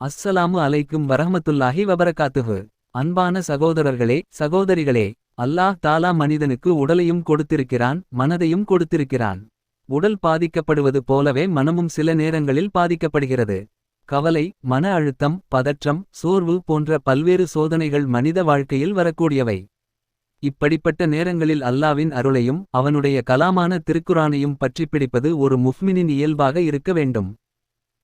அஸ்ஸலாமு அலைக்கும் வரஹ்மத்துல்லாஹி வபரகாத்துஹு. அன்பான சகோதரர்களே சகோதரிகளே, அல்லாஹ் தாலா மனிதனுக்கு உடலையும் கொடுத்திருக்கிறான், மனதையும் கொடுத்திருக்கிறான். உடல் பாதிக்கப்படுவது போலவே மனமும் சில நேரங்களில் பாதிக்கப்படுகிறது. கவலை, மன அழுத்தம், பதற்றம், சோர்வு போன்ற பல்வேறு சோதனைகள் மனித வாழ்க்கையில் வரக்கூடியவை. இப்படிப்பட்ட நேரங்களில் அல்லாவின் அருளையும் அவனுடைய கலாமான திருக்குரானையும் பற்றிப் பிடிப்பது ஒரு முஃமினின் இயல்பாக இருக்க வேண்டும்.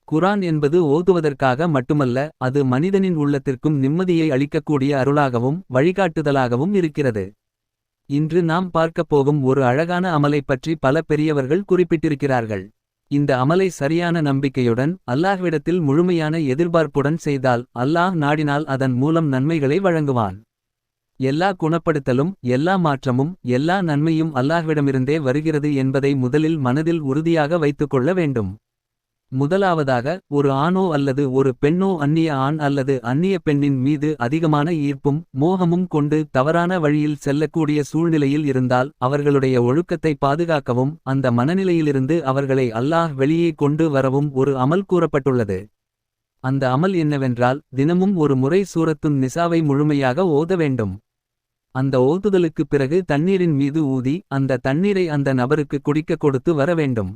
குரான் என்பது ஓதுவதற்காக மட்டுமல்ல, அது மனிதனின் உள்ளத்திற்கும் நிம்மதியை அளிக்கக்கூடிய அருளாகவும் வழிகாட்டுதலாகவும் இருக்கிறது. இன்று நாம் பார்க்கப் போகும் ஒரு அழகான அமலைப் பற்றி பல பெரியவர்கள் குறிப்பிட்டிருக்கிறார்கள். இந்த அமலை சரியான நம்பிக்கையுடன் அல்லாஹ்விடத்தில் முழுமையான எதிர்பார்ப்புடன் செய்தால் அல்லாஹ் நாடினால் அதன் மூலம் நன்மைகளை வழங்குவான். எல்லா குணப்படுத்தலும், எல்லா மாற்றமும், எல்லா நன்மையும் அல்லாஹ்விடமிருந்தே வருகிறது என்பதை முதலில் மனதில் உறுதியாக வைத்துக்கொள்ள வேண்டும். முதலாவதாக, ஒரு ஆணோ அல்லது ஒரு பெண்ணோ அந்நிய ஆண் அல்லது அந்நிய பெண்ணின் மீது அதிகமான ஈர்ப்பும் மோகமும் கொண்டு தவறான வழியில் செல்லக்கூடிய சூழ்நிலையில் இருந்தால் அவர்களுடைய ஒழுக்கத்தை பாதுகாக்கவும் அந்த மனநிலையிலிருந்து அவர்களை அல்லாஹ் வெளியே கொண்டு வரவும் ஒரு அமல் கூறப்பட்டுள்ளது. அந்த அமல் என்னவென்றால், தினமும் ஒரு முறை சூரத்துன் நிசாவை முழுமையாக ஓத வேண்டும். அந்த ஓதுதலுக்குப் பிறகு தண்ணீரின் மீது ஊதி அந்த தண்ணீரை அந்த நபருக்கு குடிக்க கொடுத்து வர வேண்டும்.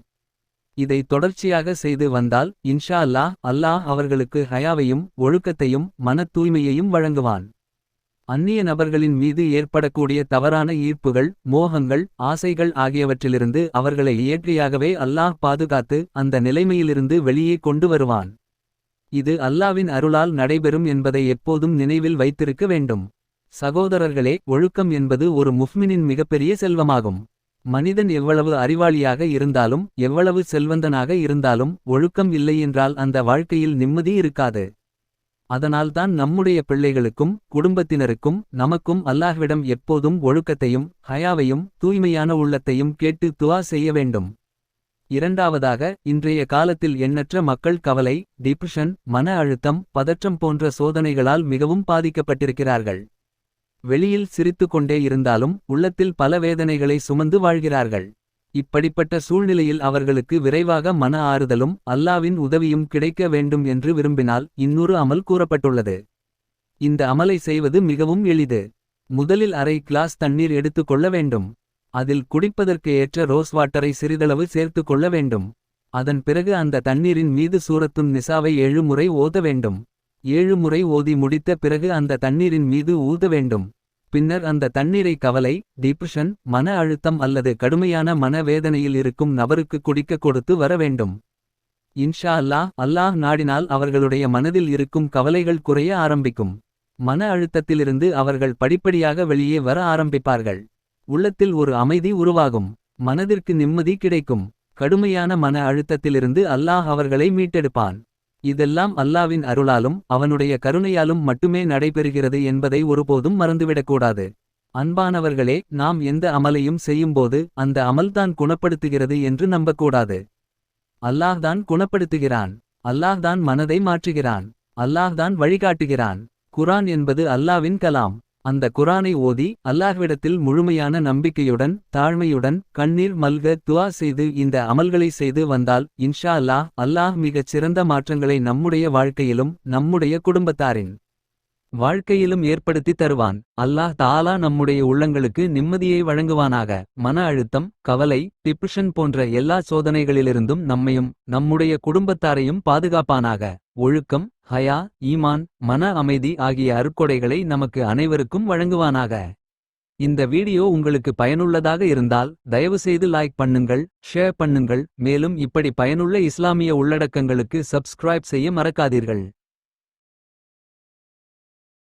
இதை தொடர்ச்சியாக செய்து வந்தால் இன்ஷா அல்லாஹ் அவர்களுக்கு ஹயாவையும் ஒழுக்கத்தையும் மனத் தூய்மையையும் வழங்குவான். அந்நிய நபர்களின் மீது ஏற்படக்கூடிய தவறான ஈர்ப்புகள், மோகங்கள், ஆசைகள் ஆகியவற்றிலிருந்து அவர்களை இயற்கையாகவே அல்லாஹ் பாதுகாத்து அந்த நிலைமையிலிருந்து வெளியே கொண்டு வருவான். இது அல்லாவின் அருளால் நடைபெறும் என்பதை எப்போதும் நினைவில் வைத்திருக்க வேண்டும். சகோதரர்களே, ஒழுக்கம் என்பது ஒரு முஃமினின் மிகப்பெரிய செல்வமாகும். மனிதன் எவ்வளவு அறிவாளியாக இருந்தாலும் எவ்வளவு செல்வந்தனாக இருந்தாலும் ஒழுக்கம் இல்லையென்றால் அந்த வாழ்க்கையில் நிம்மதி இருக்காது. அதனால்தான் நம்முடைய பிள்ளைகளுக்கும் குடும்பத்தினருக்கும் நமக்கும் அல்லாஹ்விடம் எப்போதும் ஒழுக்கத்தையும் ஹயாவையும் தூய்மையான உள்ளத்தையும் கேட்டு துஆ செய்ய வேண்டும். இரண்டாவதாக, இன்றைய காலத்தில் எண்ணற்ற மக்கள் கவலை, டிப்ரெஷன், மன அழுத்தம், பதற்றம் போன்ற சோதனைகளால் மிகவும் பாதிக்கப்பட்டிருக்கிறார்கள். வெளியில் சிரித்துக் கொண்டே இருந்தாலும் உள்ளத்தில் பல வேதனைகளை சுமந்து வாழ்கிறார்கள். இப்படிப்பட்ட சூழ்நிலையில் அவர்களுக்கு விரைவாக மன ஆறுதலும் அல்லாவின் உதவியும் கிடைக்க வேண்டும் என்று விரும்பினால் இன்னொரு அமல் கூறப்பட்டுள்ளது. இந்த அமலை செய்வது மிகவும் எளிது. முதலில் அரை கிளாஸ் தண்ணீர் எடுத்துக் கொள்ள வேண்டும். அதில் குடிப்பதற்கு ஏற்ற ரோஸ் வாட்டரை சிறிதளவு சேர்த்து கொள்ள வேண்டும். அதன் பிறகு அந்த தண்ணீரின் மீது சூரத்துன் நிசாவை 7 முறை ஓத வேண்டும். 7 முறை ஓதி முடித்த பிறகு அந்த தண்ணீரின் மீது ஊத வேண்டும். பின்னர் அந்த தண்ணீரை கவலை, டிப்ரெஷன், மன அழுத்தம் அல்லது கடுமையான மன வேதனையில் இருக்கும் நபருக்கு குடிக்க கொடுத்து வர வேண்டும். இன்ஷா அல்லாஹ் நாடினால் அவர்களுடைய மனதில் இருக்கும் கவலைகள் குறைய ஆரம்பிக்கும். மன அழுத்தத்திலிருந்து அவர்கள் படிப்படியாக வெளியே வர ஆரம்பிப்பார்கள். உள்ளத்தில் ஒரு அமைதி உருவாகும். மனதிற்கு நிம்மதி கிடைக்கும். கடுமையான மன அழுத்தத்திலிருந்து அல்லாஹ் அவர்களை மீட்டெடுப்பான். இதெல்லாம் அல்லாவின் அருளாலும் அவனுடைய கருணையாலும் மட்டுமே நடைபெறுகிறது என்பதை ஒருபோதும் மறந்துவிடக்கூடாது. அன்பானவர்களே, நாம் எந்த அமலையும் செய்யும்போது அந்த அமல்தான் குணப்படுத்துகிறது என்று நம்பக்கூடாது. அல்லாஹ்தான் குணப்படுத்துகிறான். அல்லாஹ்தான் மனதை மாற்றுகிறான். அல்லாஹ்தான் வழிகாட்டுகிறான். குரான் என்பது அல்லாவின் கலாம். அந்த குரானை ஓதி அல்லாஹ்விடத்தில் முழுமையான நம்பிக்கையுடன் தாழ்மையுடன் கண்ணீர் மல்க துஆ செய்து இந்த அமல்களை செய்து வந்தால் இன்ஷா அல்லாஹ் மிகச் சிறந்த மாற்றங்களை நம்முடைய வாழ்க்கையிலும் நம்முடைய குடும்பத்தாரின் வாழ்க்கையிலும் ஏற்படுத்தி தருவான். அல்லாஹ் தஆலா நம்முடைய உள்ளங்களுக்கு நிம்மதியை வழங்குவானாக. மன அழுத்தம், கவலை, டிப்ரெஷன் போன்ற எல்லா சோதனைகளிலிருந்தும் நம்மையும் நம்முடைய குடும்பத்தாரையும் பாதுகாப்பானாக. ஒழுக்கம், ஹயா, ஈமான், மன அமைதி ஆகிய அருட்கொடைகளை நமக்கு அனைவருக்கும் வழங்குவானாக. இந்த வீடியோ உங்களுக்கு பயனுள்ளதாக இருந்தால் தயவுசெய்து லைக் பண்ணுங்கள், ஷேர் பண்ணுங்கள். மேலும் இப்படி பயனுள்ள இஸ்லாமிய உள்ளடக்கங்களுக்கு சப்ஸ்கிரைப் செய்ய மறக்காதீர்கள்.